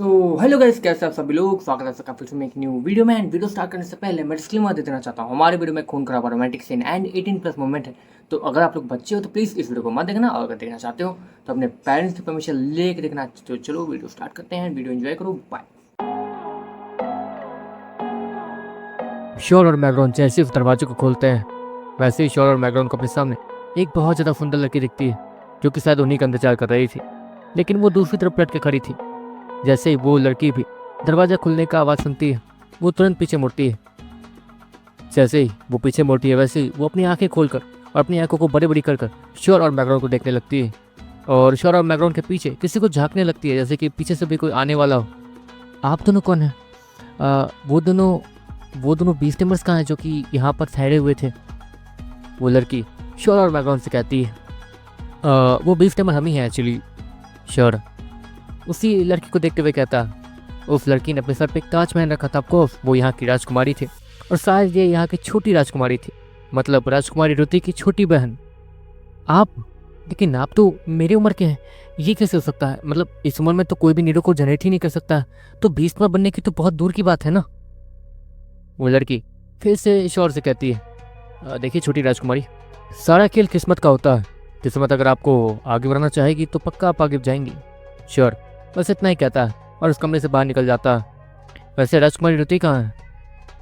तो hello guys, कैसे आप सभी लोग। स्वागत है आपका फिर से एक न्यू वीडियो में। एंड वीडियो स्टार्ट करने से पहले मैं डिस्क्लेमर दे देना चाहता हूँ, हमारे वीडियो में खून खराबा, रोमांटिक सीन एंड 18+ मोमेंट है। तो अगर आप लोग बच्चे हो तो प्लीज़ इस वीडियो को मत देखना, और अगर देखना चाहते हो तो अपने पेरेंट्स की परमिशन लेके देखना। तो चलो वीडियो स्टार्ट करते हैं, वीडियो एंजॉय करो, बाय। शोर और मैग्रॉन जैसे उस दरवाजे को खोलते हैं, वैसे ही शोर और मैग्रॉन को अपने सामने एक बहुत ज़्यादा सुंदर लड़की दिखती है, जो कि शायद उन्हीं का इंतजार कर रही थी। लेकिन वो दूसरी तरफ पलट के खड़ी थी। जैसे ही वो लड़की भी दरवाज़ा खुलने का आवाज़ सुनती है, वो तुरंत पीछे मुड़ती है। जैसे ही वो पीछे मुड़ती है, वैसे ही वो अपनी आंखें खोलकर और अपनी आंखों को बड़ी बड़ी कर कर शोर और मैग्रॉन को देखने लगती है। और शोर और मैग्रॉन के पीछे किसी को झांकने लगती है, जैसे कि पीछे से भी कोई आने वाला हो। आप दोनों कौन हैं? वो दोनों बीस टिमर्स कहाँ हैं जो कि यहाँ पर ठहरे हुए थे? वो लड़की श्योर और मैग्रॉन से कहती है, वो बीफ टेमर हम ही हैं एक्चुअली। श्योर उसी लड़की को देखते हुए कहता, उस लड़की ने अपने सर पे एक ताज पहन रखा था। ऑफकोर्स वो यहाँ की राजकुमारी थी, और शायद ये यहाँ की छोटी राजकुमारी थी, मतलब राजकुमारी रुति की छोटी बहन। आप? लेकिन आप तो मेरी उम्र के हैं, ये कैसे हो सकता है? मतलब इस उम्र में तो कोई भी नीरो को जनरेट ही नहीं कर सकता, तो बीस टेमर बनने की तो बहुत दूर की बात है ना। वो लड़की फिर से श्योर से कहती है, देखिए छोटी राजकुमारी, सारा खेल किस्मत का होता है। किस्मत अगर आपको आगे बढ़ाना चाहेगी तो पक्का आप आगे जाएंगी। श्योर बस इतना ही कहता है और उस कमरे से बाहर निकल जाता है। वैसे राजकुमारी रुति कहाँ है?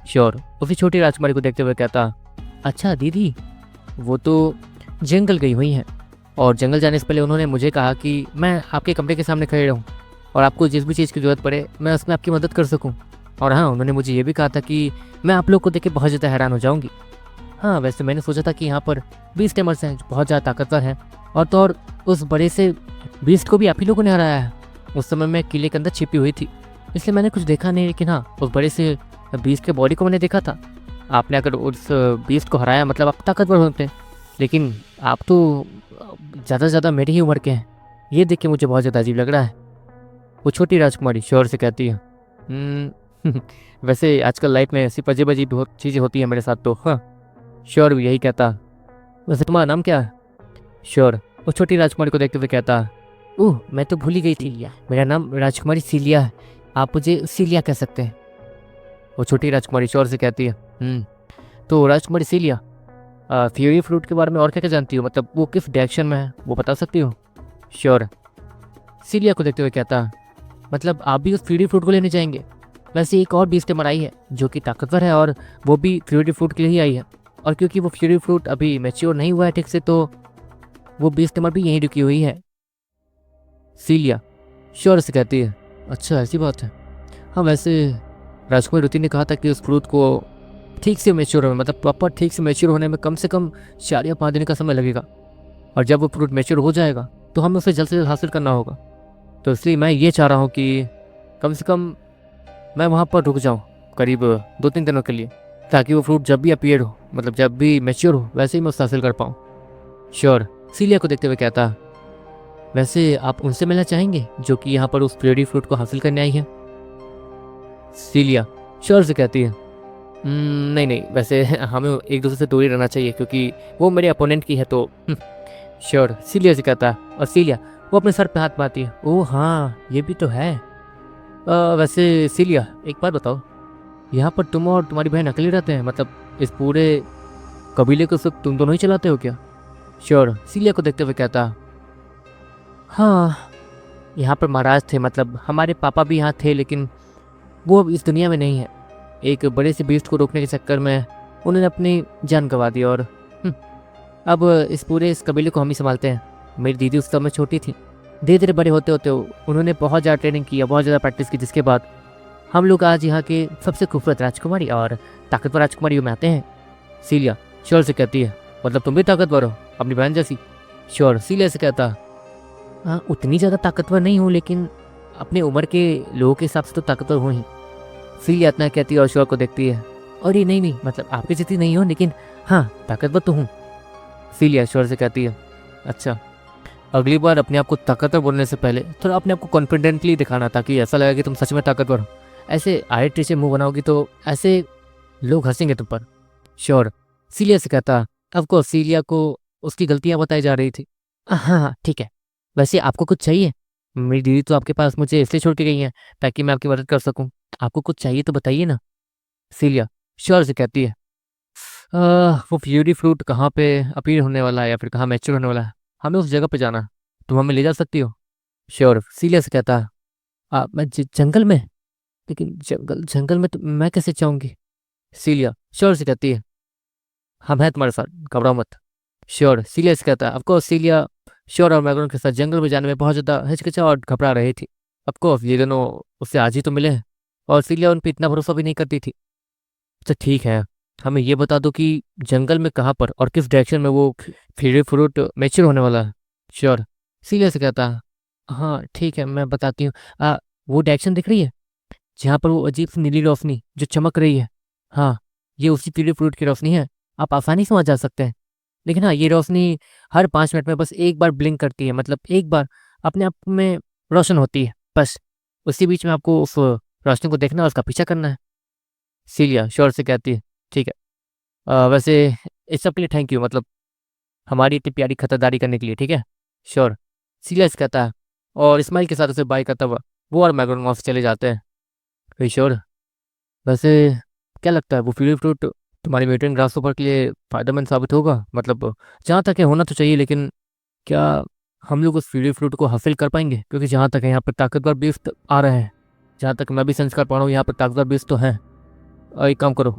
श्योर उसी छोटी राजकुमारी को देखते हुए कहता, अच्छा दीदी, वो तो जंगल गई हुई हैं, और जंगल जाने से पहले उन्होंने मुझे कहा कि मैं आपके कमरे के सामने खड़े रहूँ और आपको जिस भी चीज़ की ज़रूरत पड़े मैं उसमें आपकी मदद कर सकूँ। और हाँ, उन्होंने मुझे ये भी कहा था कि मैं आप लोग को देख के बहुत ज़्यादा हैरान हो जाऊँगी। हाँ, वैसे मैंने सोचा था कि यहाँ पर 20 टेमर्स हैं जो बहुत ज़्यादा ताकतवर हैं, और तो और उस बड़े से बीस्ट को भी आप ही लोगों ने हराया है। उस समय मैं किले के अंदर छिपी हुई थी, इसलिए मैंने कुछ देखा नहीं, लेकिन हाँ, उस बड़े से बीस्ट के बॉडी को मैंने देखा था। आपने अगर उस बीस्ट को हराया मतलब आप ताकतवर होते, लेकिन आप तो ज़्यादा से ज़्यादा मेरी ही उम्र के हैं। ये देख के मुझे बहुत ज़्यादा अजीब लग रहा है। वो छोटी राजकुमारी शोर से कहती है, वैसे आजकल लाइफ में ऐसी अजीब अजीब बहुत चीज़ें होती हैं मेरे साथ तो। हाँ, श्योर भी यही कहता। वैसे तुम्हारा नाम क्या है? श्योर उस छोटी राजकुमारी को देखते हुए कहता, ओह मैं तो भूल ही गई थी, मेरा नाम राजकुमारी सीलिया है, आप मुझे सीलिया कह सकते हैं। वो छोटी राजकुमारी श्योर से कहती है, तो राजकुमारी सीलिया, फ्यूरी फ्रूट के बारे में और क्या क्या जानती हो? मतलब वो किस डायरेक्शन में है, वो बता सकती हो? श्योर सीलिया को देखते हुए कहता, मतलब आप भी उस फ्यूरी फ्रूट को लेने जाएंगे? वैसे एक और बीस्ट टेमर आई है जो कि ताकतवर है, और वो भी फ्यूरी फ्रूट के लिए ही आई है, और क्योंकि वो फ्यूरी फ्रूट अभी मैच्योर नहीं हुआ है ठीक से, तो वो बीस्ट टेमर भी यहीं रुकी हुई है। सीलिया श्योर से कहती है, अच्छा ऐसी बात है। हाँ, वैसे राजकुमारी रुति ने कहा था कि उस फ्रूट को ठीक से मैच्योर होने, मतलब प्रॉपर ठीक से मैच्योर होने में कम से कम 4 या 5 दिन का समय लगेगा, और जब वो फ्रूट मैच्योर हो जाएगा तो हमें उसे जल्द से जल्द हासिल करना होगा। तो इसलिए मैं ये चाह रहा हूँ कि कम से कम मैं वहाँ पर रुक जाऊँ करीब 2-3 दिनों के लिए, ताकि वो फ्रूट जब भी अपीयर हो, मतलब जब भी मैच्योर हो, वैसे ही मैं उसे हासिल कर पाऊँ। श्योर सीलिया को देखते हुए कहता, वैसे आप उनसे मिलना चाहेंगे जो कि यहाँ पर उस फ्यूरी फ्रूट को हासिल करने आई है? सीलिया श्योर से कहती है, नहीं नहीं, वैसे हमें एक दूसरे से दूरी रहना चाहिए क्योंकि वो मेरे अपोनेंट की है। तो श्योर सीलिया से कहता है, और सीलिया वो अपने सर पे हाथ मारती है, ओह हाँ ये भी तो है। वैसे सीलिया एक बात बताओ, यहाँ पर तुम और तुम्हारी बहन अकेले रहते हैं? मतलब इस पूरे कबीले को सिर्फ तुम दोनों ही चलाते हो क्या? श्योर सीलिया को देखते हुए कहता, हाँ यहाँ पर महाराज थे, मतलब हमारे पापा भी यहाँ थे, लेकिन वो अब इस दुनिया में नहीं है। एक बड़े से बीस्ट को रोकने के चक्कर में उन्होंने अपनी जान गंवा दी, और अब इस कबीले को हम ही संभालते हैं। मेरी दीदी उस समय छोटी थी, धीरे धीरे बड़े होते होते उन्होंने बहुत ज़्यादा ट्रेनिंग की, बहुत ज़्यादा प्रैक्टिस की, जिसके बाद हम लोग आज यहाँ के सबसे खूबसूरत राजकुमारी और ताकतवर राजकुमारियों में आते हैं। सीलिया श्योर से कहती है, मतलब तुम भी ताकतवर हो अपनी बहन जैसी? श्योर सीलिया से कहता, हाँ उतनी ज़्यादा ताकतवर नहीं हूँ, लेकिन अपने उम्र के लोगों के हिसाब से तो ताकतवर हूँ ही। सीलिया इतना कहती है और श्योर को देखती है, और ये नहीं, मतलब आपकी जितनी नहीं हो, लेकिन हाँ ताकतवर तो हूँ। सीलिया श्योर से कहती है, अच्छा अगली बार अपने आप को ताकतवर बोलने से पहले थोड़ा अपने आप को कॉन्फिडेंटली दिखाना, ताकि ऐसा लगे कि तुम सच में ताकतवर हो। ऐसे आड़े टेढ़े मुंह बनाओगी तो ऐसे लोग हंसेंगे तुम पर। श्योर सीलिया से कहता, ऑफकोर्स सीलिया को उसकी गलतियां बताई जा रही थी। हाँ हाँ ठीक है, वैसे आपको कुछ चाहिए? मेरी दीदी तो आपके पास मुझे इसलिए छोड़ के गई हैं ताकि मैं आपकी मदद कर सकूं। आपको कुछ चाहिए तो बताइए ना। सीलिया श्योर से कहती है, वो फ्यूरी फ्रूट कहाँ पे अपीयर होने वाला है या फिर कहाँ मैच्योर होने वाला है, हमें उस जगह पे जाना है। तुम हमें ले जा सकती हो? श्योर सीलिया से कहता है, मैं जंगल में? लेकिन जंगल में तो मैं कैसे जाऊंगी? सीलिया श्योर से कहती है, हम हैं तुम्हारे साथ, घबराओ मत। श्योर सीलिया से कहता है, ऑफकोर्स सीलिया श्योर और मैग्रोन के साथ जंगल में जाने में बहुत ज़्यादा हिचकिचा और घबरा रही थी। ऑफकोर्स ये दोनों उससे आज ही तो मिले हैं और सीलिया उन पर इतना भरोसा भी नहीं करती थी। अच्छा ठीक है, हमें ये बता दो कि जंगल में कहाँ पर और किस डायरेक्शन में वो फ्यूरी फ्रूट मैच्योर होने वाला है। श्योर सीलिया से कहता है, हाँ ठीक है मैं बताती हूँ। वो डायरेक्शन दिख रही है जहाँ पर वो अजीब सी नीली रोशनी जो चमक रही है, हाँ ये उसी फ्यूरी फ्रूट की रोशनी है। आप आसानी से वहाँ जा सकते हैं। लेकिन हाँ ये रोशनी हर 5 मिनट में बस एक बार ब्लिंक करती है, मतलब एक बार अपने आप में रोशन होती है बस। उसी बीच में आपको उस रोशनी को देखना है और उसका पीछा करना है। सीलिया श्योर से कहती है, ठीक है। वैसे इस सब के लिए थैंक यू, मतलब हमारी इतनी प्यारी खतरदारी करने के लिए, ठीक है। श्योर सीलिया से कहता है और स्माइल के साथ उसे बाय करता हुआ वो और मैग्रोन वहाँ से चले जाते हैं। फिर श्योर वैसे क्या लगता है वो फ्यूरी फ्रूट तुम्हारी म्यूटेंट ग्रासहोपर के लिए फायदेमंद साबित होगा? मतलब जहाँ तक है होना तो चाहिए, लेकिन क्या हम लोग उस फ्यूरी फ्रूट को हासिल कर पाएंगे? क्योंकि जहाँ तक है यहाँ पर ताकतवर बीस्ट आ रहे हैं, जहाँ तक मैं भी सेंस कर पा रहा हूँ यहाँ पर ताकतवर बीस्ट तो हैं। एक काम करो,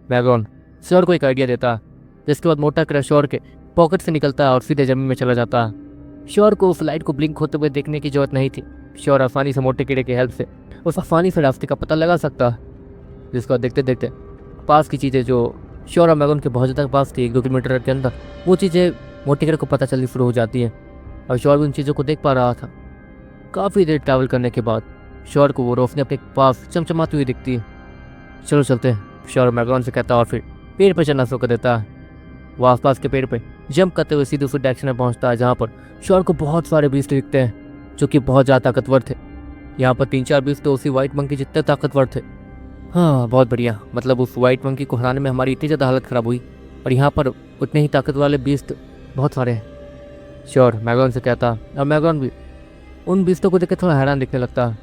मैग्रोन श्योर को एक आइडिया देता है, जिसके बाद मोटा क्रश श्योर के पॉकेट से निकलता है और सीधे जमीन में चला जाता है। श्योर को उस लाइट को ब्लिंक होते हुए देखने की जरूरत नहीं थी। श्योर आसानी से मोटे कीड़े की हेल्प से उस आसानी से रास्ते का पता लगा सकता है, जिसको देखते देखते पास की चीज़ें जो श्योर और मैग्रोन के बहुत ज़्यादा पास थी 1-2 किलोमीटर के अंदर, वो चीज़ें मोटे कीड़े को पता चलनी शुरू हो जाती हैं और श्योर भी उन चीज़ों को देख पा रहा था। काफ़ी देर ट्रैवल करने के बाद श्योर को वो रोशनी अपने पास चमचमाती हुई दिखती है। चलो चलते हैं, श्योर मैग्रोन से कहता है और फिर पेड़ पर चलना शुरू कर देता है। वो आसपास के पेड़ पे जंप करते हुए सीधे उस डायरेक्शन में पहुंचता है जहाँ पर श्योर को बहुत सारे बीस्ट दिखते हैं जो कि बहुत ज़्यादा ताकतवर थे। यहाँ पर 3-4 बीस्ट तो उसी वाइट मंकी जितने ताकतवर थे। हाँ बहुत बढ़िया, मतलब उस वाइट मंकी को हराने में हमारी इतनी ज़्यादा हालत ख़राब हुई और यहाँ पर उतने ही ताकत वाले बीस्ट बहुत सारे हैं। श्योर मैग्रोन से कहता, और मैग्रोन भी उन बीस्टों को देख के थोड़ा हैरान दिखने लगता है।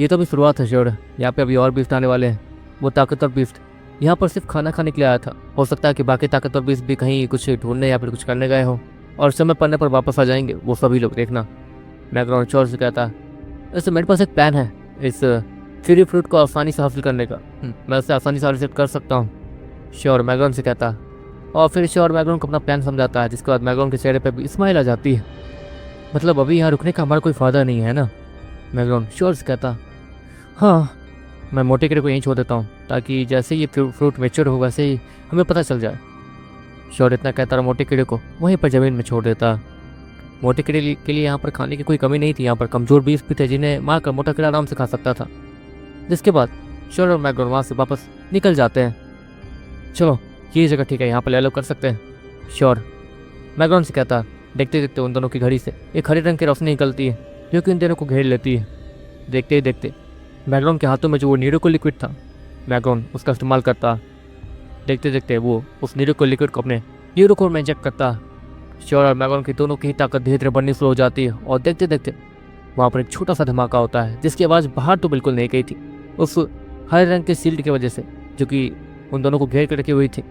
ये तो अभी शुरुआत है श्योर, यहाँ पे अभी और बीस्ट आने वाले हैं। वो ताकतवर बीस्ट यहाँ पर सिर्फ खाना खाने के लिए आया था, हो सकता है कि बाकी ताकतवर बीस्ट भी कहीं कुछ ढूंढने या फिर कुछ करने गए हो और समय पड़ने पर वापस आ जाएंगे वो सभी लोग, देखना। मैग्रोन श्योर से कहता, वैसे मेरे पास एक प्लान है इस फ्यूरी फ्रूट को आसानी से हासिल करने का, मैं उसे आसानी से हासिल कर सकता हूँ। श्योर मैग्रोन से कहता और फिर श्योर मैग्रोन को अपना प्लान समझाता है, जिसके बाद मैग्रोन के चेहरे पर भी स्माइल आ जाती है। मतलब अभी यहाँ रुकने का हमारा कोई फ़ायदा नहीं है ना? मैग्रोन श्योर से कहता, हाँ मैं मोटे कीड़े को यहीं छोड़ देता हूँ ताकि जैसे ये फ्रूट मेच्योर हो वैसे ही हमें पता चल जाए। श्योर इतना कहता रहा मोटे कीड़े को वहीं पर ज़मीन में छोड़ देता। मोटे कीड़े के लिए यहाँ पर खाने की कोई कमी नहीं थी, यहाँ पर कमज़ोर बीस्ट भी थे जिन्हें मारकर मोटा कीड़ा आराम से खा सकता था। जिसके बाद श्योर और मैग्रोन वहाँ से वापस निकल जाते हैं। चलो ये जगह ठीक है, यहाँ पर ले लो कर सकते हैं। श्योर मैग्रोन से कहता, देखते देखते उन दोनों की घड़ी से एक हरे रंग की रोशनी निकलती है जो कि इन दोनों को घेर लेती है। देखते ही देखते मैग्रोन के हाथों में जो वो नीरो लिक्विड था, मैग्रोन उसका इस्तेमाल करता। देखते देखते वो उस नीरो लिक्विड को अपने न्यूरोकोर में इंजेक्ट करता। श्योर और मैग्रोन की दोनों की ताकत धीरे धीरे बढ़नी शुरू हो जाती है और देखते देखते वहाँ पर एक छोटा सा धमाका होता है जिसकी आवाज़ बाहर तो बिल्कुल नहीं गई थी उस हरे रंग के शील्ड की वजह से जो कि उन दोनों को घेर कर रखी हुई थी।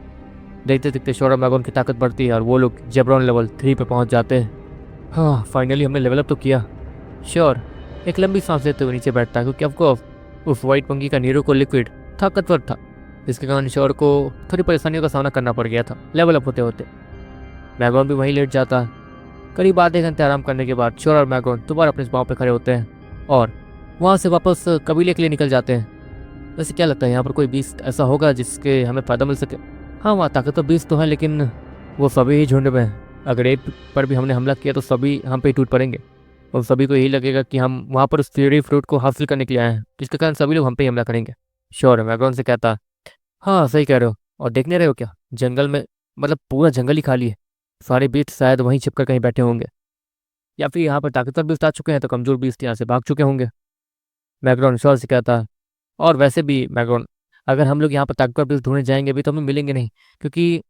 देखते देखते श्योर और मैग्रोन की ताकत बढ़ती है और वो लोग जेब्रॉन लेवल 3 पे पहुँच जाते हैं। हाँ फाइनली हमने लेवल अप तो किया। श्योर एक लंबी सांस लेते हुए नीचे बैठता है क्योंकि ऑफकोर्स उस वाइट मंकी का नीरो लिक्विड ताकतवर था, जिसके कारण श्योर को थोड़ी परेशानियों का सामना करना पड़ गया था लेवल अप होते होते। मैग्रोन भी वहीं लेट जाता है। करीब आधे घंटे आराम करने के बाद श्योर और मैग्रोन दोबारा अपने पाँव पे खड़े होते हैं और वहाँ से वापस कबीले के लिए निकल जाते हैं। वैसे क्या लगता है यहाँ पर कोई बीस्ट ऐसा होगा जिसके हमें फ़ायदा मिल सके? हाँ वहाँ ताकतवर बीस्ट तो है लेकिन वो सभी ही झुंड में हैं। अगर एक पर भी हमने हमला किया तो सभी हम पे टूट पड़ेंगे और सभी को यही लगेगा कि हम वहाँ पर उस फ्यूरी फ्रूट को हासिल करने के लिए आए हैं, जिसके कारण सभी लोग हम पे ही हमला करेंगे। श्योर मैग्रोन से कहता, हाँ सही कह रहे हो। और देखने रहे हो क्या जंगल में, मतलब पूरा जंगल ही खाली है, सारे बीस्ट शायद वहीं छिपकर कहीं बैठे होंगे या फिर यहाँ पर ताकतवर बीस्ट आ चुके हैं तो कमज़ोर बीस्ट यहाँ से भाग चुके होंगे। मैग्रोन श्योर से कहता, और वैसे भी मैग्रोन अगर हम लोग यहाँ पर ताकतवर बीस्ट ढूंढने जाएंगे भी तो हमें मिलेंगे नहीं, क्योंकि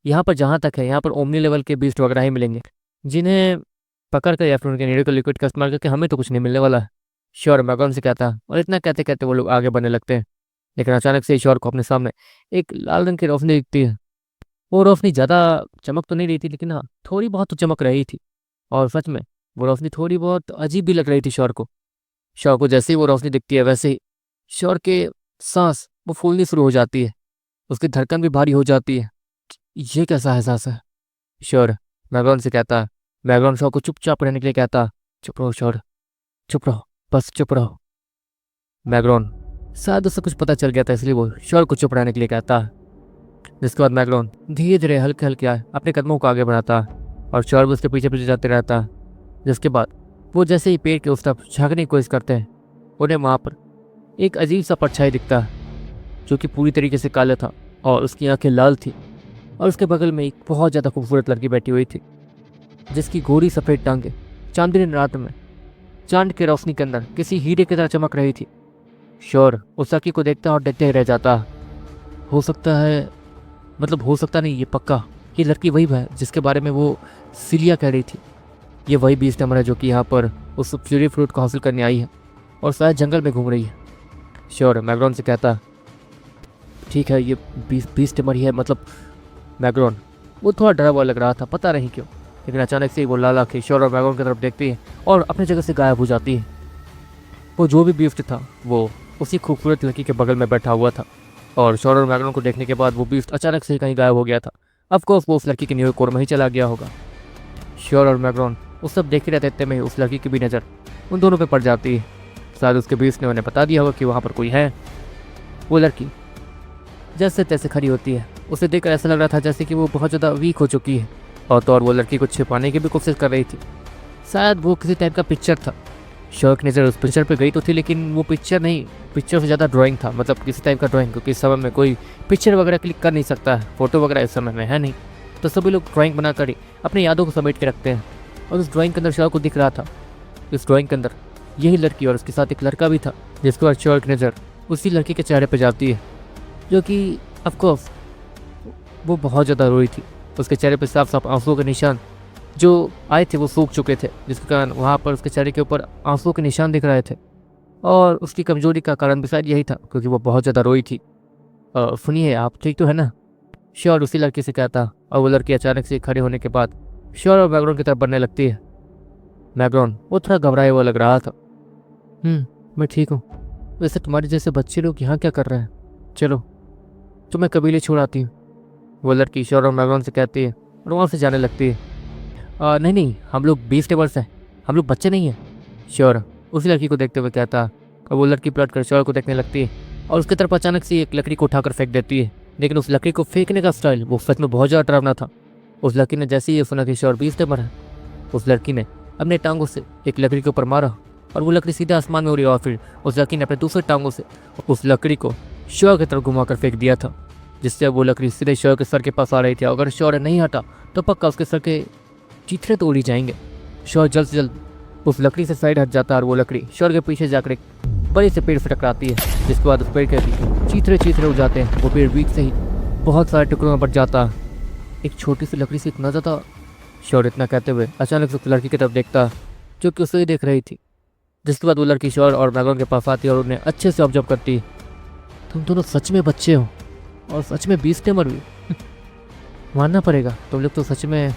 यहाँ पर जहाँ तक है यहाँ पर ओमनी लेवल के बीस्ट वगैरह ही मिलेंगे जिन्हें पकड़ कर या फिर उनके नीडल को लिक्विड का इस्तेमाल करके हमें तो कुछ नहीं मिलने वाला है। श्योर, मैग्रॉन से कहता। और इतना कहते कहते वो लोग आगे बढ़ने लगते हैं। लेकिन अचानक से श्योर को अपने सामने एक लाल रंग की रोशनी दिखती है। वो रोशनी ज़्यादा चमक तो नहीं रही थी, लेकिन हाँ थोड़ी बहुत तो चमक रही थी। और सच में वो रोशनी थोड़ी बहुत अजीब भी लग रही थी श्योर को। श्योर को जैसे ही वो रोशनी दिखती है वैसे ही श्योर के सांस वो फूलनी शुरू हो जाती है। उसकी धड़कन भी भारी हो जाती है। ये कैसा एहसास है? श्योर मैग्रॉन से कहता है। मैग्रॉन श्योर को चुपचाप रहने के लिए कहता, चुप रहो श्योर, चुप रहो, बस चुप रहो। मैग्रॉन शायद उसे कुछ पता चल गया था, इसलिए वो श्योर को चुप रहने के लिए कहता है। जिसके बाद मैग्रॉन धीरे धीरे हल्के हल्के अपने कदमों को आगे बढ़ाता और श्योर भी उसके पीछे पीछे जाते रहता। जिसके बाद वो जैसे ही पेड़ के उस तरफ झाँकने की कोशिश करते हैं, उन्हें वहाँ पर एक अजीब सा परछाई दिखता है जो कि पूरी तरीके से काला था और उसकी आंखें लाल थी। और उसके बगल में एक बहुत ज़्यादा खूबसूरत लड़की बैठी हुई थी जिसकी गोरी सफ़ेद टांगें चांदनी रात में चांद की रोशनी के अंदर किसी हीरे की तरह चमक रही थी। श्योर उस लड़की को देखता और देखते ही रह जाता। हो सकता है, मतलब हो सकता नहीं, ये पक्का ये लड़की वही है जिसके बारे में वो सिलिया कह रही थी। ये वही बीस नंबर है जो कि यहाँ पर उस फ्यूरी फ्रूट को हासिल करने आई है और शायद जंगल में घूम रही है। श्योर मैग्रॉन से कहता, ठीक है ये बीस नंबर ही है। मतलब मैग्रॉन वो थोड़ा डरा हुआ लग रहा था, पता नहीं क्यों, लेकिन अचानक से वो लाल आंखें श्योर और मैग्रॉन की तरफ देखती है और अपनी जगह से गायब हो जाती है। वो जो भी बीफ्ट था वो उसी खूबसूरत लड़की के बगल में बैठा हुआ था और श्योर और मैग्रॉन को देखने के बाद वो बीफ्ट अचानक से कहीं गायब हो गया था। ऑफकोर्स वो उस लड़की के न्यू कोर में ही चला गया होगा। श्योर और मैग्रॉन उस सब देख ही रहते में उस लड़की की भी नज़र उन दोनों पे पड़ जाती है। शायद उसके बीच ने उन्हें बता दिया होगा कि वहाँ पर कोई है। वो लड़की जैसे तैसे खड़ी होती है। उसे देखकर ऐसा लग रहा था जैसे कि वो बहुत ज़्यादा वीक हो चुकी है और तो और वो लड़की को छिपाने की भी कोशिश कर रही थी। शायद वो किसी टाइप का पिक्चर था। श्योर की नज़र उस पिक्चर पे गई तो थी, लेकिन वो पिक्चर नहीं, पिक्चर से ज़्यादा ड्राइंग था, मतलब किसी टाइप का ड्राइंग, क्योंकि इस समय में कोई पिक्चर वगैरह क्लिक कर नहीं सकता है, फोटो वगैरह इस समय में है नहीं, तो सभी लोग ड्राइंग बना कर ही अपनी यादों को समेट के रखते हैं। और उस ड्राइंग के अंदर श्योर को दिख रहा था, इस ड्राइंग के अंदर यही लड़की और उसके साथ एक लड़का भी था, जिसके बाद श्योर की नज़र उसी लड़की के चेहरे पर जाती है जो कि ऑफकोर्स वो बहुत ज़्यादा रोई थी। उसके चेहरे पर साफ साफ आंसुओं के निशान जो आए थे वो सूख चुके थे, जिसके कारण वहाँ पर उसके चेहरे के ऊपर आंसुओं के निशान दिख रहे थे। और उसकी कमजोरी का कारण भी शायद यही था क्योंकि वो बहुत ज़्यादा रोई थी। सुनिए आप ठीक तो है ना? श्योर उसी लड़की से कहता और वो लड़की अचानक से खड़े होने के बाद श्योर और मैग्रॉन की तरफ बढ़ने लगती है। मैग्रॉन वो थोड़ा घबराया हुआ लग रहा था। मैं ठीक हूँ। वैसे तुम्हारे जैसे बच्चे लोग यहाँ क्या कर रहे हैं? चलो तुम्हें कबीले छोड़ आती हूँ, वो लड़की श्योर और मैग्रॉन से कहती है और वहाँ से जाने लगती है। नहीं, हम लोग बीस्टेबल्स हैं, हम लोग बच्चे नहीं हैं, श्योर उसी लड़की को देखते हुए कहता। और वो लड़की पलट कर श्योर को देखने लगती है और उसकी तरफ अचानक से एक लकड़ी को उठाकर फेंक देती है। लेकिन उस लकड़ी को फेंकने का स्टाइल वो सच में बहुत ज़्यादा डरावना था। उस लड़की ने जैसे ही ये सुना कि श्योर बीस्टेबल है, उस लड़की ने अपने टांगों से एक लकड़ी के ऊपर मारा और वो लकड़ी सीधे आसमान में उड़ी और फिर उस लड़की ने अपने दूसरे टांगों से उस लकड़ी को श्योर की तरफ घुमाकर फेंक दिया था, जिससे वो लकड़ी सीधे श्योर के सर के पास आ रही थी। अगर श्योर नहीं हटा तो पक्का उसके सर के चीथड़े तो उड़ी जाएंगे। श्योर जल्द से जल्द उस लकड़ी से साइड हट जाता है और वो लकड़ी श्योर के पीछे जाकर एक बड़े से पेड़ से टकराती है, जिसके बाद उस पेड़ के चीथड़े उड़ जाते हैं। वो पेड़ बीच से ही बहुत सारे टुकड़ों में बट जाता है। एक छोटी सी लकड़ी से इतना ज़्यादा। श्योर इतना कहते हुए अचानक से उस लड़की की तरफ देखता जो कि उसे ही देख रही थी, जिसके बाद वो लड़की श्योर और मैग्रॉन के पास आती है और उन्हें अच्छे से ऑब्जर्व करती है। तुम दोनों सच में बच्चे हो और सच में बीस्टेमर भी मानना पड़ेगा, तुम लोग तो सच में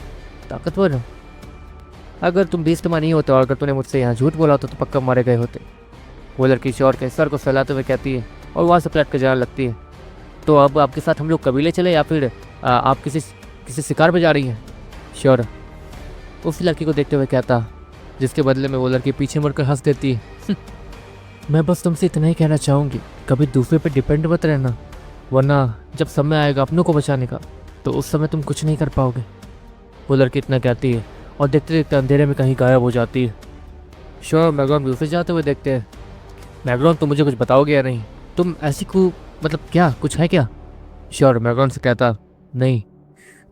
ताकतवर हो। अगर तुम बीस्टेमर नहीं होते और अगर तूने मुझसे यहाँ झूठ बोला होता तो पक्का मारे गए होते, वो लड़की श्योर के सर को सहलाते हुए कहती है और वहाँ से पलट कर जाने लगती है। तो अब आपके साथ हम लोग कबीले चले या फिर आप किसी शिकार पर जा रही हैं? श्योर उस लड़की को देखते हुए कहता, जिसके बदले में वो लड़की पीछे मुड़कर हंस देती है। मैं बस तुमसे इतना ही कहना चाहूँगी, कभी दूसरे पर डिपेंड मत रहना, वरना जब समय आएगा अपनों को बचाने का तो उस समय तुम कुछ नहीं कर पाओगे। वो लड़की इतना कहती है और देखते देखते अंधेरे में कहीं गायब हो जाती है। श्योर मैग्रॉन भी उसे जाते हुए देखते हैं। मैग्रॉन तुम मुझे कुछ बताओगे या नहीं? तुम ऐसी को मतलब क्या कुछ है क्या? श्योर मैग्रॉन से कहता, नहीं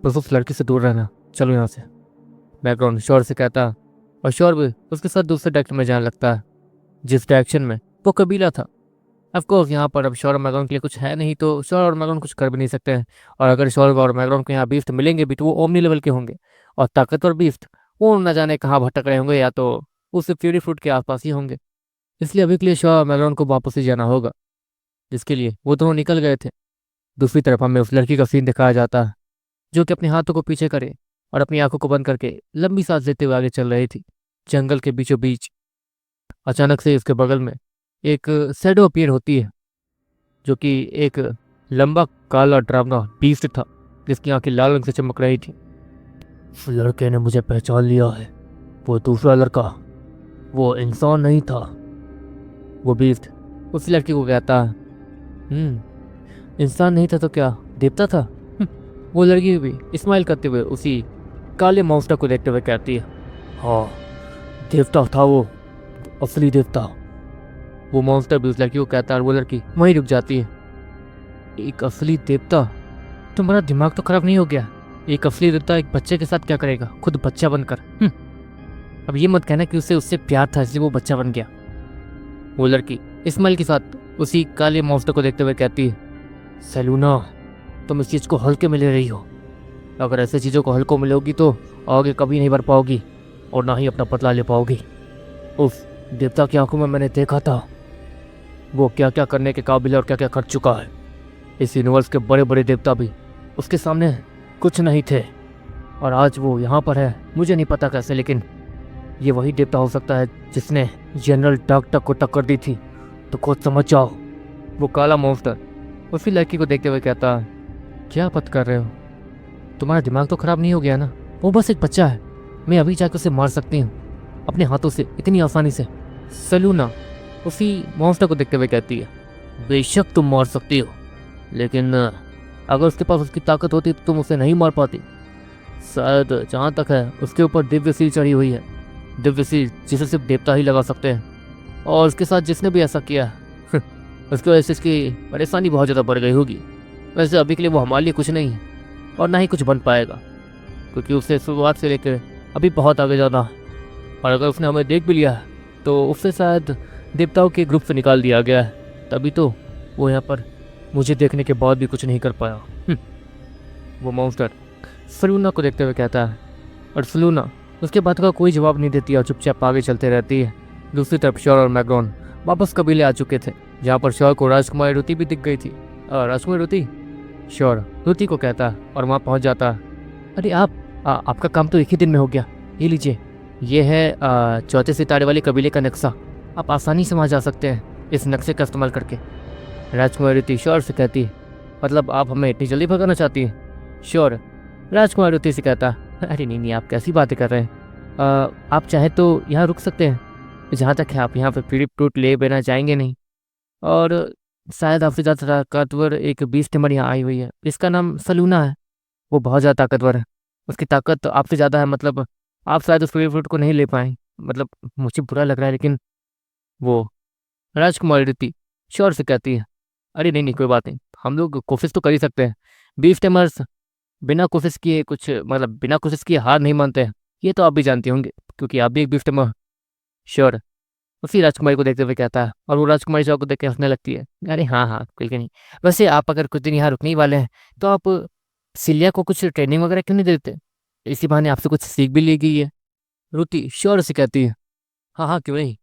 बस उस लड़की से दूर रहना, चलो यहाँ से। मैग्रॉन श्योर से कहता और श्योर भी उसके साथ दूसरे डायरेक्शन में जाने लगता है, जिस डायरेक्शन में वो कबीला था। ऑफकोर्स यहाँ पर अब श्योर और मैग्रॉन के लिए कुछ है नहीं तो श्योर और मैग्रॉन कुछ कर भी नहीं सकते हैं। और अगर श्योर और मैग्रॉन को यहाँ बीफ्ट मिलेंगे भी तो वो ओमनी लेवल के होंगे और ताकतवर बीफ्ट वो न जाने कहाँ भटक रहे होंगे, या तो उस फ्यूरी फ्रूट के आसपास ही होंगे। इसलिए अभी के लिए शॉ मैगन को वापस ही जाना होगा, जिसके लिए वो दोनों निकल गए थे। दूसरी तरफ हमें उस लड़की का सीन दिखाया जाता है, जो कि अपने हाथों को पीछे करे और अपनी आंखों को बंद करके लंबी सांस लेते हुए आगे चल रही थी। जंगल के बीचों बीच अचानक से इसके बगल में एक शैडो अपीयर होती है, जो कि एक लंबा काला डरावना बीस्ट था, जिसकी आंखें लाल रंग से चमक रही थी। उस लड़के ने मुझे पहचान लिया है। वो दूसरा लड़का, वो इंसान नहीं था। वो बीस्ट उस लड़की को कहता है, इंसान नहीं था तो क्या देवता था? वो लड़की भी स्माइल करते हुए उसी काले मॉन्स्टर को देखते हुए कहती है, हाँ, देवता था वो, असली देवता। वो मॉन्स्टर भी उस लड़की को कहता है और वो लड़की वहीं रुक जाती है। एक असली देवता? तुम्हारा दिमाग तो खराब नहीं हो गया? एक असली देवता एक बच्चे के साथ क्या करेगा, खुद बच्चा बनकर? अब ये मत कहना कि उससे प्यार था इसलिए वो बच्चा बन गया। वो लड़की स्माइल के साथ उसी काले मॉन्स्टर को देखते हुए कहती है, सेलूना, तुम इस चीज़ को हल्के में ले रही हो। अगर ऐसे चीज़ों को हल्कों में लोगी तो आगे कभी नहीं बढ़ पाओगी और ना ही अपना बदला ले पाओगी। उस देवता की आंखों में मैंने देखा था वो क्या क्या करने के काबिल है और क्या क्या कर चुका है। इस यूनिवर्स के बड़े बड़े देवता भी उसके सामने कुछ नहीं थे, और आज वो यहाँ पर है। मुझे नहीं पता कैसे, लेकिन ये वही देवता हो सकता है जिसने जनरल डॉक्टर को टक्कर दी थी। तो खुद समझ जाओ। वो काला मॉन्स्टर उसी लड़की को देखते हुए कहता है, क्या बात कर रहे हो? तुम्हारा दिमाग तो खराब नहीं हो गया ना? वो बस एक बच्चा है, मैं अभी जाकर उसे मार सकती हूँ अपने हाथों से, इतनी आसानी से। सेलूना उसी मॉन्स्टर को देखते हुए कहती है, बेशक तुम मार सकती हो, लेकिन अगर उसके पास उसकी ताकत होती तो तुम उसे नहीं मार पाती। शायद जहाँ तक है उसके ऊपर दिव्य सील चढ़ी हुई है, दिव्य सील जिसे सिर्फ देवता ही लगा सकते हैं। और उसके साथ जिसने भी ऐसा किया उसकी वजह से इसकी परेशानी बहुत ज़्यादा बढ़ गई होगी। वैसे अभी के लिए वो हमारे लिए कुछ नहीं है और ना ही कुछ बन पाएगा, क्योंकि उसे शुरुआत से लेकर अभी बहुत आगे जाना है। और अगर उसने हमें देख भी लिया है तो उसे शायद देवताओं के ग्रुप से निकाल दिया गया है, तभी तो वो यहाँ पर मुझे देखने के बाद भी कुछ नहीं कर पाया। वो मॉन्स्टर सलूना को देखते हुए कहता है, और सलूना उसके बात का कोई जवाब नहीं देती और चुपचाप आगे चलते रहती है। दूसरी तरफ शौर और मैग्रॉन वापस कबीले आ चुके थे, जहाँ पर शौर को राजकुमारी रुति भी दिख गई थी। राजकुमारी रुति? शौर रुति को कहता है और वहाँ पहुँच जाता है। अरे आपका काम तो एक ही दिन में हो गया। ये लीजिए, ये है चौथे सितारे वाले कबीले का नक्शा। आप आसानी से वहाँ जा सकते हैं इस नक्शे का इस्तेमाल करके। राजकुमारी रुति शौर से कहती है, मतलब आप हमें इतनी जल्दी भगाना चाहती हैं? शौर राजकुमारी रुति से कहता, अरे नहीं, आप कैसी बातें कर रहे हैं? आप चाहे तो यहाँ रुक सकते हैं। जहाँ तक है आप यहाँ पर फ्यूरी फ्रूट ले बिना जाएंगे नहीं। और शायद आपसे ज़्यादा ताकतवर एक बीस्ट हमारे यहाँ आई हुई है, इसका नाम सलूना है। वो बहुत ज़्यादा ताकतवर है, उसकी ताकत आपसे ज़्यादा है। मतलब आप शायद उस फ्यूरी फ्रूट को नहीं ले पाए। मतलब मुझे बुरा लग रहा है, लेकिन वो राजकुमारी रुति शौर से कहती है, अरे नहीं, कोई बात नहीं, हम लोग कोशिश तो कर ही सकते हैं। बीफ टेमर्स बिना कोशिश किए बिना कोशिश किए हार नहीं मानते हैं। ये तो आप भी जानते होंगे, क्योंकि आप भी एक बीफ टेमर। श्योर उसी राजकुमारी को देखते हुए कहता है, और वो राजकुमारी शौर को देख के हंसने लगती है। अरे हाँ, बिल्कुल नहीं। वैसे आप अगर कुछ दिन यहाँ रुकने ही वाले हैं तो आप सिलिया को कुछ ट्रेनिंग वगैरह क्यों नहीं देते? इसी बहाने आपसे कुछ सीख भी ली गई है। रुति श्योर से कहती है, हाँ, क्यों नहीं।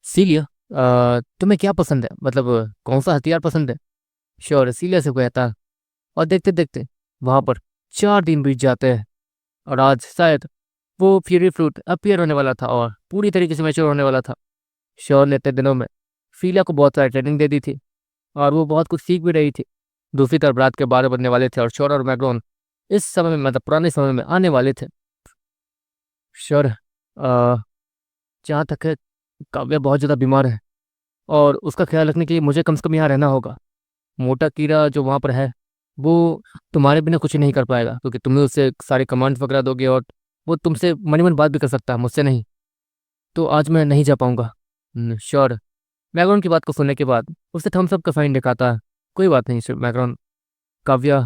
सीलिया, तुम्हें क्या पसंद है, मतलब कौन सा हथियार पसंद है? श्योर सीलिया से कहता है, और देखते देखते वहाँ पर 4 दिन बीत जाते हैं, और आज शायद वो फ्यूरी फ्रूट अपीयर होने वाला था और पूरी तरीके से मैच्योर होने वाला था। श्योर ने इतने दिनों में सीलिया को बहुत सारी ट्रेनिंग दे दी थी और वो बहुत कुछ सीख भी रही थी। दूसरी तरफ रात के 12 बजने वाले थे और श्योर और मैग्रॉन इस समय में, मतलब पुराने समय में आने वाले थे। श्योर, जहाँ तक है काव्या बहुत ज़्यादा बीमार है और उसका ख्याल रखने के लिए मुझे कम से कम यहाँ रहना होगा। मोटा कीड़ा जो वहाँ पर है वो तुम्हारे बिना कुछ नहीं कर पाएगा, क्योंकि तुम्हें उससे सारे कमांड्स वगैरह दोगे और वो तुमसे मन ही मन बात भी कर सकता है, मुझसे नहीं। तो आज मैं नहीं जा पाऊँगा। श्योर मैग्रॉन की बात को सुनने के बाद उसे थम्स अप का साइन दिखाता है। कोई बात नहीं मैग्रॉन, काव्या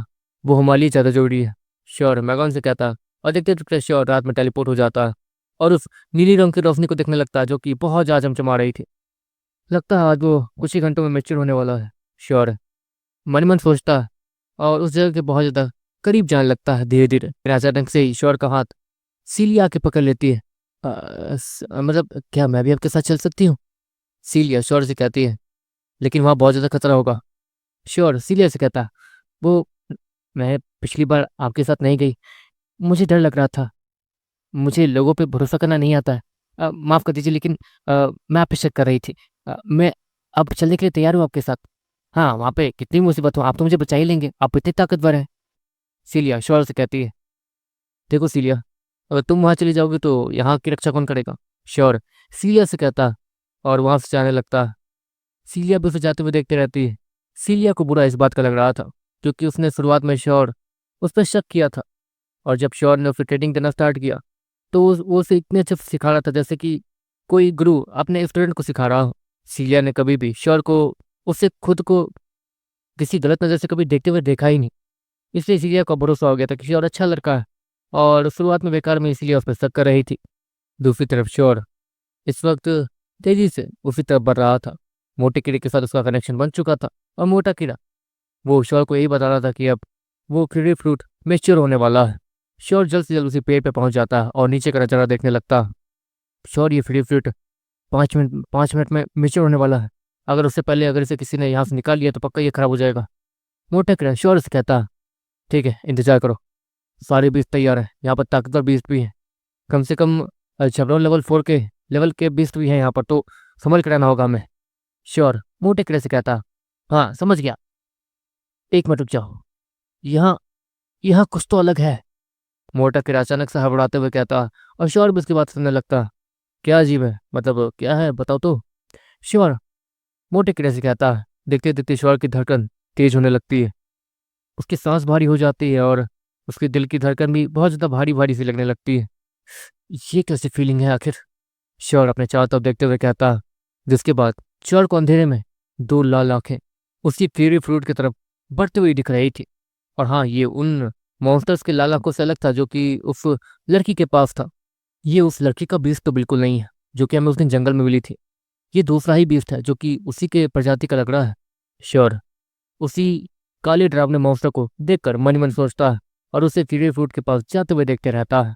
वो हमारे लिए ज़्यादा जरूरी है। श्योर मैग्रॉन से कहता है, और देखते देखते श्योर रात में टेलीपोर्ट हो जाता है और उस नीली रंग की रोशनी को देखने लगता है, जो कि बहुत ज़्यादा चमचमा रही थी। लगता है आज वो कुछ ही घंटों में मैच्योर होने वाला है। श्योर मन मन सोचता है और उस जगह के बहुत ज़्यादा करीब जाने लगता है धीरे धीरे। फिर अचानक से ही श्योर का हाथ सीलिया आके पकड़ लेती है। मतलब क्या मैं भी आपके साथ चल सकती हूँ? सीलिया श्योर से कहती है, लेकिन वहाँ बहुत ज़्यादा खतरा होगा। श्योर सीलिया से कहता, वो मैं पिछली बार आपके साथ नहीं गई, मुझे डर लग रहा था, मुझे लोगों पे भरोसा करना नहीं आता है। माफ़ कर दीजिए, लेकिन मैं आप पे शक कर रही थी। मैं अब चलने के लिए तैयार हूँ आपके साथ। हाँ, वहाँ पे कितनी मुसीबत हो, आप तो मुझे बचा ही लेंगे, आप इतने ताकतवर हैं। सीलिया श्योर से कहती है, देखो सीलिया, अगर तुम वहाँ चली जाओगे तो यहाँ की रक्षा कौन करेगा? श्योर सीलिया से कहता, और वहाँ से जाने लगता। सीलिया भी उसे जाते हुए देखती रहती है। सीलिया को बुरा इस बात का लग रहा था, क्योंकि उसने शुरुआत में श्योर उस पर शक किया था, और जब श्योर ने उसे ट्रेनिंग देना स्टार्ट किया तो वो उसे इतने अच्छे से सिखा रहा था जैसे कि कोई गुरु अपने स्टूडेंट को सिखा रहा हो। सीलिया ने कभी भी श्योर को, उससे खुद को किसी गलत नज़र से कभी देखते हुए देखा ही नहीं, इसलिए सीलिया को भरोसा हो गया था कि श्योर अच्छा लड़का है, और शुरुआत में बेकार में इसीलिए उस पर शक कर रही थी। दूसरी तरफ श्योर इस वक्त तेजी से उसी तरफ बढ़ रहा था। मोटे कीड़े के साथ उसका कनेक्शन बन चुका था, और मोटा कीड़ा वो श्योर को यही बता रहा था कि अब वो कीवी फ्रूट मैच्योर होने वाला है। श्योर जल्द से जल्द उसी पेड़ पे पहुंच जाता और नीचे का नजारा देखने लगता। श्योर ये फ्री फ्रूट 5 मिनट में मैच्योर होने वाला है, अगर उससे पहले अगर इसे किसी ने यहाँ से निकाल लिया तो पक्का ये खराब हो जाएगा। मोटा कीड़ा श्योर से कहता, ठीक है इंतजार करो, सारे बीज तैयार हैं, यहाँ पर ताकतवर बीज भी हैं, कम से कम जब लेवल के बीज भी हैं यहाँ पर, तो संभल के रहना होगा हमें। श्योर मोटे कीड़े से कहता, हाँ समझ गया, एक मिनट रुक जाओ, यहाँ यहाँ कुछ तो अलग है। मोटा कीड़ा अचानक से हड़बड़ाते हुए कहता, और श्योर भी उसकी बात सुनने लगता। क्या अजीब है, मतलब क्या है बताओ तो। श्योर मोटे कीड़े से कहता। देखते देखते श्योर की धड़कन तेज होने लगती है, उसकी सांस भारी हो जाती है, और उसके दिल की धड़कन भी बहुत ज़्यादा भारी भारी सी लगने लगती है। ये कैसी फीलिंग है आखिर? श्योर अपने चारों तरफ देखते हुए कहता, जिसके बाद श्योर को अंधेरे में दो लाल आंखें उसी कीवी फ्रूट की तरफ बढ़ते हुई दिख रही थी। और हाँ, ये उन मॉन्स्टर्स के लाल आंखों से अलग था जो कि उस लड़की के पास था। ये उस लड़की का बीज तो बिल्कुल नहीं है जो कि हमें उस दिन जंगल में मिली थी, ये दूसरा ही बीज है जो कि उसी के प्रजाति का लग रहा है। श्योर उसी काले डरावने मॉन्स्टर को देखकर मन ही मन सोचता है, और उसे कीवी फ्रूट के पास जाते हुए देखते रहता है।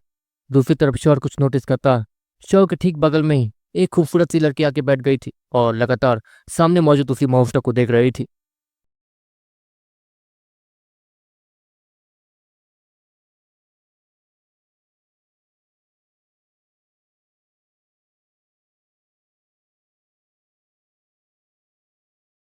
दूसरी तरफ श्योर कुछ नोटिस करता है। श्योर के ठीक बगल में ही एक खूबसूरत सी लड़की आके बैठ गई थी, और लगातार सामने मौजूद उसी मॉन्स्टर को देख रही थी।